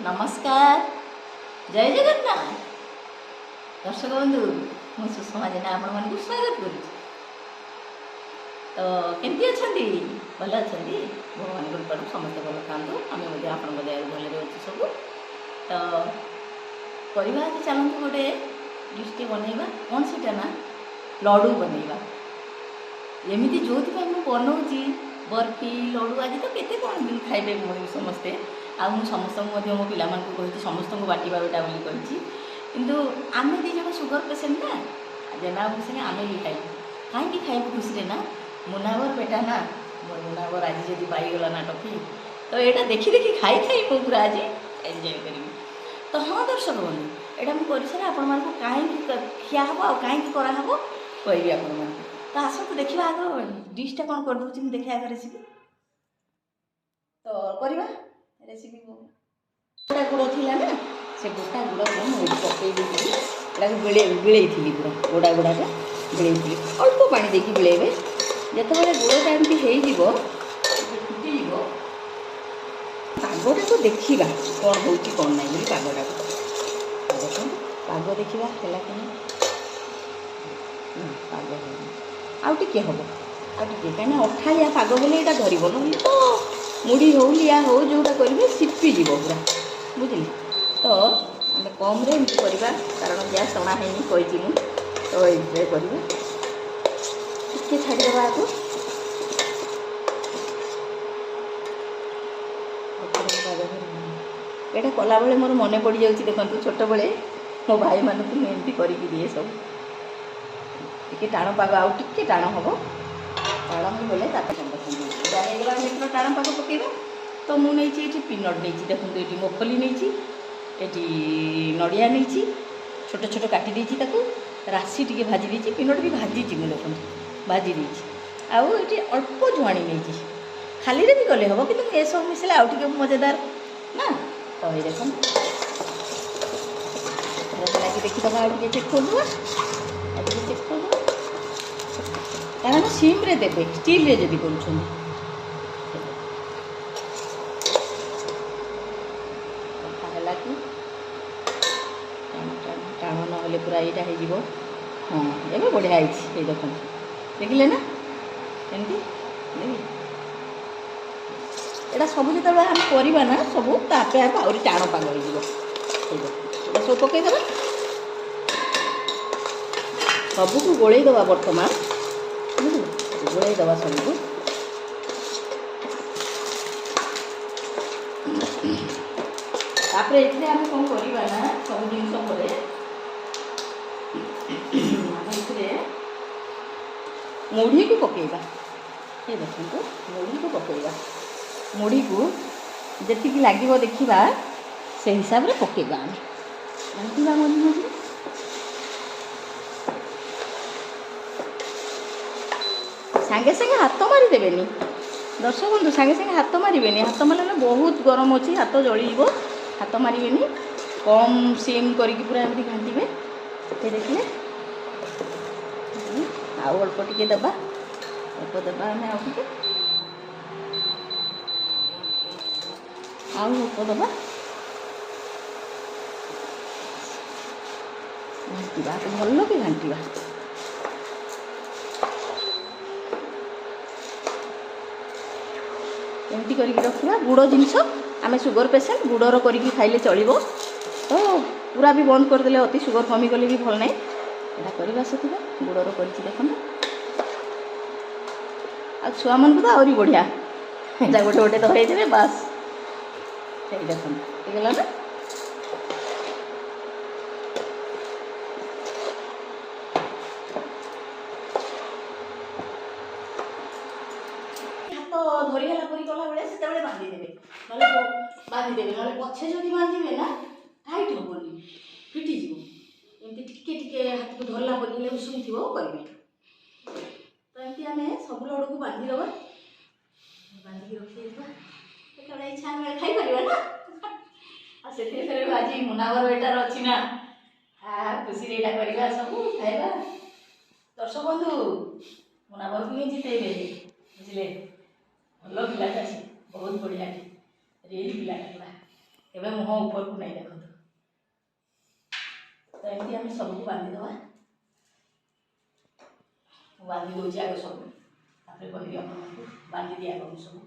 नमस्कार जय जगन्नाथ दर्शक बंधु मु सुषमा जेना आपण मानक स्वागत करुँ। तो केमती अच्छा भल अच्छा भगवान कृपा समस्त भल था आम आपण दया भले अच्छे सब। तो करवा चलते गोटे डिशटे बनइबा कौन सीटा ना लड्डू बनइबा एमती जो बनाऊँगी बर्फी लड्डू आज तो केते कौन खाइबे समस्ते आ समस्त मो पाला समस्त बाटिबा बेटा बोली किंतु आम दीज सुगर पेसेंट ना जेना संगे आम भी खाइबू कहीं खाइबू खुशी ना मुनावर बेटा ना मोर मुनावर आज जब पाईगला ना टफी तो यहाँ देखी देखी खाई खाई मु पूरा आज एंजॉय करी। तो हाँ दर्शक बंधु यहाँ मुझे सारे आपण मानक कहीं खिया हम आ कहीं कराब कहि आपण मान। तो आसतु देखा आग डिशटा कौन कर दूसरी देखा आग रेसिपी तो करवा रेसिपी गोटा गुड़ थी ना से गोटा गुड़ को मुझे पकई बिड़े पूरा गोड़ा गुड़ाक बिड़े अल्प पानी देकी बिड़े जिते गुड़टा एमती फुटी पागटा को देखा कौन हो कौन ना बोली पागटा को देख पाग देखा है कि पाग आउ टे हम आगे कहीं अठाया पाग बोले यहाँ धरब ना तो मुड़ी हो लिया हो जोटा करेंगे सिपिज पूरा बुझे। तो आम कम करवा कारण गैस टणा है कही तो ये करवा टे छाड़देवा आगे यहाँ कला बेले मोर मन पड़ जाऊँ देखो छोट बेले मो भाई मानक एमती करके दिए सब टे टाण पाग आउ टे टाण हम टाण होगले होगा मित्र टाण पाग पकेबा। तो मुझे पिनट नहीं देखो ये मुफली नहीं नड़िया नहीं छोट छोट काटी राशि टी भाजी देती पिनट भी भाजी मुझे देखो भाजी देती आउ ये अल्प जुआणी नहीं खाली भी गले हम कि ये सब मिसले आउ टे मजेदार ना। तो ये देख देखीद आगे चेक करदे चेक करदे कारण सीम्रे देवे स्टील रे जदि कर कि टाण ना पूरा यहाँ हो हाँ ये बढ़िया ये देख देखिले ना एमती यहाँ सब जो आम करवा ना सब आपे आप आहरी टाण पाग हो सब पकईदे सबको गोलैदवा बर्तमान गोलैदवा सबको तापर ये आम कौन करवा ना सब जिन मुढ़ी को पकेबा ये देखो मुढ़ी को पकेबा मुढ़ी को जी लगे देखा से हिसाब से पकेबा आमतीबा मझे मझे सांगे सांगे हाथ मारिदेवे दर्शक बंधु सांगे सांगे हाथ मारे हाथ मारे बहुत गरम अच्छी हाथ जल हाथ मारे कम सिम करके पूरा एमती घांटे देखिए आउ अल्प टे दबा अल्प दबा आम आउ अल्प दबा घाटा भल कि घाटा एमती करके रखा गुड़ जिनस आम सुगर पेसेंट गुड़र करके खाइले चलो। तो पूरा भी बंद करदे अति सुगर कमीगले भी भल ना यहाँ करवा से गुड़र कर देख आ छुआ मन को तो आहरी बढ़िया यहाँ गोटे गोटे धरई बास देख गला ना हाथ धरीगला परी कला बेले से बांधिदेवे ना पछे जब बांधे ना टाइट हेनी फिटिज एमती टिके टिके हाथ को धरला परी उषुम थी करेंगे। तो एमती आम सब लड्डू को बांधिदबा बांधिक रखी इच्छा आम खाई पार ना से आज मुनावर बेटार अच्छी ना खुशी यहाँ करवा सब खाଇବା। दर्शक बंधु मुनावर को जितेबे बुझे भल पिलाटा बहुत बढ़िया रेल पिलाटा पूरा ଏବେ ମୁହଁ ଉପରକୁ ନାଇଁ ଦେଖନ୍ତୁ। ତ ଏମିତି ଆମେ ସବୁକୁ ବାନ୍ଧିଦେବା। ମୁଁ ବାନ୍ଧି ଦେଉଛି ଆଗ ସବୁ, ତାପରେ କହିବି ଆପଣଙ୍କୁ ବାନ୍ଧି ଦିଆ ଆଗ ସବୁ।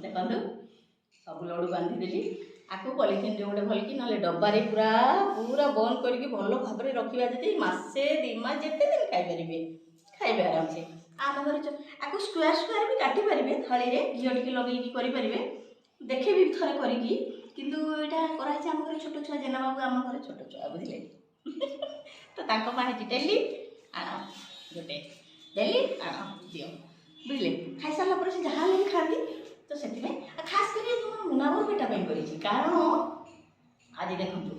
ଦେଖନ୍ତୁ ସବୁ ଲଡ଼ୁ ବାନ୍ଧିଦେଲି। ଆକୁ ପଲିଥିନରେ ଗୋଟେ ଭଲକି ନହେଲେ ଡବାରେ ପୁରା ପୁରା ବନ୍ଦ କରିକି ଭଲ ଭାବରେ ରଖିବା, ଯଦି ମାସେ 2 ମାସ ଯେତେ ଦିନ ଖାଇପାରିବେ, ଖାଇବେ ଆରାମସେ। ଆମ ଘରେ ଆକୁ ସ୍କୋୟାର ସ୍କୋୟାର ବି କାଟିପାରିବେ, ଥାଳିରେ ଘିଅ ଟିକେ ଲଗେଇକି କରିପାରିବେ। ଦେଖେଇବି ଥରେ କରିକି, କିନ୍ତୁ ଏଇଟା କରାହେଇଛି ଆମ ଘରେ ଛୋଟ ଛୁଆ, ଜେନା ବାବୁ ଆମ ଘରେ ଛୋଟ ଛୁଆ, ବୁଝିଲେ। ତ ତାଙ୍କ ପାଇଁ ଡେଲି ଆଣ ଗୋଟେ, ଡେଲି ଆଣ ଦିଅ, ବୁଝିଲେ। ଖାଇସାରିଲା ପରେ ସେ ଯାହା ହେଲେ ଖାଆନ୍ତି। ତ ସେଥିପାଇଁ ଖାସ୍ କରି ମୁନାବର ପେଟା ପାଇଁ କରିଛି, କାରଣ ଆଜି ଦେଖନ୍ତୁ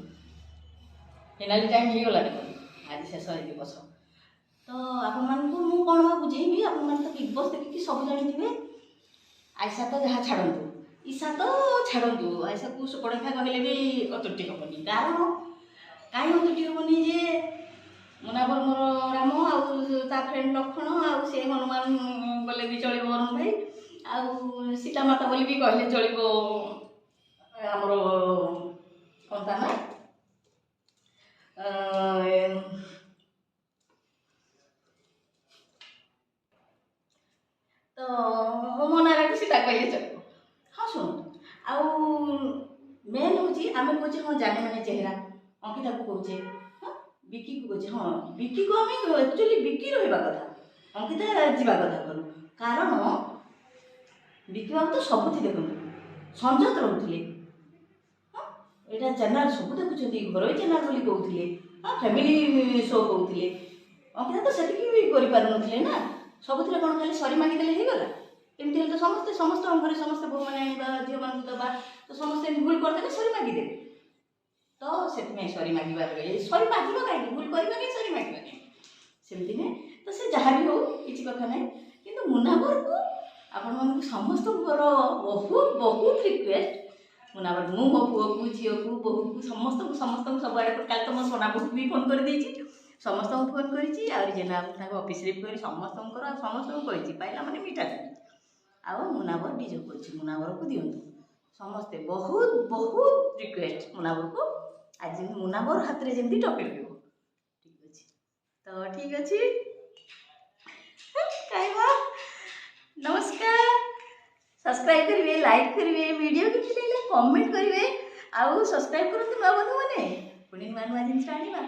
ଫିନାଲି ଟାଇମ୍ ହେଇଗଲା, ଦେଖନ୍ତୁ ଆଜି ଶେଷ ଦିବସ। ତ ଆପଣମାନଙ୍କୁ ମୁଁ କ'ଣ ବୁଝେଇବି, ଆପଣମାନେ ତ ବିଗ୍ ବସ୍ ଦେଖିକି ସବୁ ଜାଣିଥିବେ। ଆଇସା ତ ଯାହା ଛାଡ଼ନ୍ତୁ, ଇଶା ତ ଛାଡ଼ନ୍ତୁ, ଆଇସାକୁ ସୁପର୍ଣ୍ଣରେଖା କହିଲେ ବି ଅତ୍ୟୁକ୍ତି ହେବନି। କାରଣ କାହିଁ ଅତ୍ୟୁକ୍ତି ହେବନି ଯେ ମୁନାବର ମୋର ରାମ, ଆଉ ତା ଫ୍ରେଣ୍ଡ ଲକ୍ଷ୍ମଣ, ଆଉ ସେ ହନୁମାନ ଗଲେ ବି ଚଳିବ ଅରୁଣ ଭାଇ, ଆଉ ସୀତାମାତା ବୋଲି ବି କହିଲେ ଚଳିବ ଆମର କ'ଣ ତା ନା ତ ମୋ ନାଁକୁ ସୀତା କହିଲେ ଚଳିବ। ହଁ ଶୁଣନ୍ତୁ, ଆଉ ମେନ୍ ହେଉଛି ଆମେ କହୁଛେ ହଁ ଜାନେ ମାନେ ଚେହେରା, ଅଙ୍କିତାକୁ କହୁଛେ, ହଁ ବିକିକୁ କହୁଛେ, ହଁ ବିକିକୁ ଆମେ ଆକ୍ଚୁଆଲି ବିକି ରହିବା କଥା, ଅଙ୍କିତା ଯିବା କଥା କରୁ। କାରଣ ବିକି ବାବୁ ତ ସବୁଠି ଦେଖନ୍ତୁ ସଂଯତ ରହୁଥିଲେ। ହଁ ଏଇଟା ଚ୍ୟାନେଲ ସବୁ ଦେଖୁଛନ୍ତି, ଘରୋଇ ଚ୍ୟାନେଲ ବୋଲି କହୁଥିଲେ, ହଁ ଫ୍ୟାମିଲି ଶୋ କହୁଥିଲେ। ଅଙ୍କିତା ତ ସେତିକି ବି କରିପାରୁନଥିଲେ ନା, ସବୁଥିରେ କ'ଣ ଖାଲି ସରି ମାଗିଦେଲେ ହେଇଗଲା? ଏମିତି ହେଲେ ତ ସମସ୍ତଙ୍କ ଘରେ ସମସ୍ତେ ବୋହୂମାନେ ଆଣିବା, ଝିଅମାନଙ୍କୁ ଦେବା, ତ ସମସ୍ତେ ଭୁଲ କରିଦେଲେ ସରି ମାଗିଦେବେ। ତ ସେଥିପାଇଁ ସରି ମାଗିବା, ସରି ମାଗିବ କାହିଁକି, ଭୁଲ କରିବା କାହିଁ, ସରି ମାଗିବା କାହିଁକି, ସେମିତି ନୁହେଁ। ତ ସେ ଯାହା ବି ହଉ କିଛି କଥା ନାହିଁ, କିନ୍ତୁ ମୁନାବରକୁ ଆପଣମାନଙ୍କୁ ସମସ୍ତଙ୍କର ବହୁତ ବହୁତ ରିକ୍ୱେଷ୍ଟ, ମୁନାବର ମୁଁ ମୋ ପୁଅକୁ, ଝିଅକୁ, ବୋହୂକୁ, ସମସ୍ତଙ୍କୁ ସବୁଆଡ଼େ, କାଲି ତ ମୋ সোনা ବୋହୂକୁ ବି ଫୋନ୍ କରିଦେଇଛି, ସମସ୍ତଙ୍କୁ ଫୋନ୍ କରିଛି, ଆହୁରି ଜେନା ତାଙ୍କ ଅଫିସରେ ବି କରି ସମସ୍ତଙ୍କର, ଆଉ ସମସ୍ତଙ୍କୁ କହିଛି ପାଇଲା ମାନେ ମିଠା ଦେବି। ଆଉ ମୁନାବର ନିଜକୁ କରିଛି, ମୁନାବରକୁ ଦିଅନ୍ତୁ ସମସ୍ତେ, ବହୁତ ବହୁତ ରିକ୍ୱେଷ୍ଟ ମୁନାବରକୁ। ଆଜି ମୁନାବର ହାତରେ ଯେମିତି ଟପି ରହିବ। ଠିକ୍ ଅଛି, ତ ଠିକ୍ ଅଛି, ଖାଇବା। ନମସ୍କାର। ସବସ୍କ୍ରାଇବ୍ କରିବେ, ଲାଇକ୍ କରିବେ, ଭିଡ଼ିଓ କେମିତି ଲାଗିଲା କମେଣ୍ଟ କରିବେ, ଆଉ ସବସ୍କ୍ରାଇବ୍ କରନ୍ତୁ ନୂଆ ବନ୍ଧୁମାନେ, ପୁଣି ନୂଆ ନୂଆ ଜିନିଷ ଆଣିବା।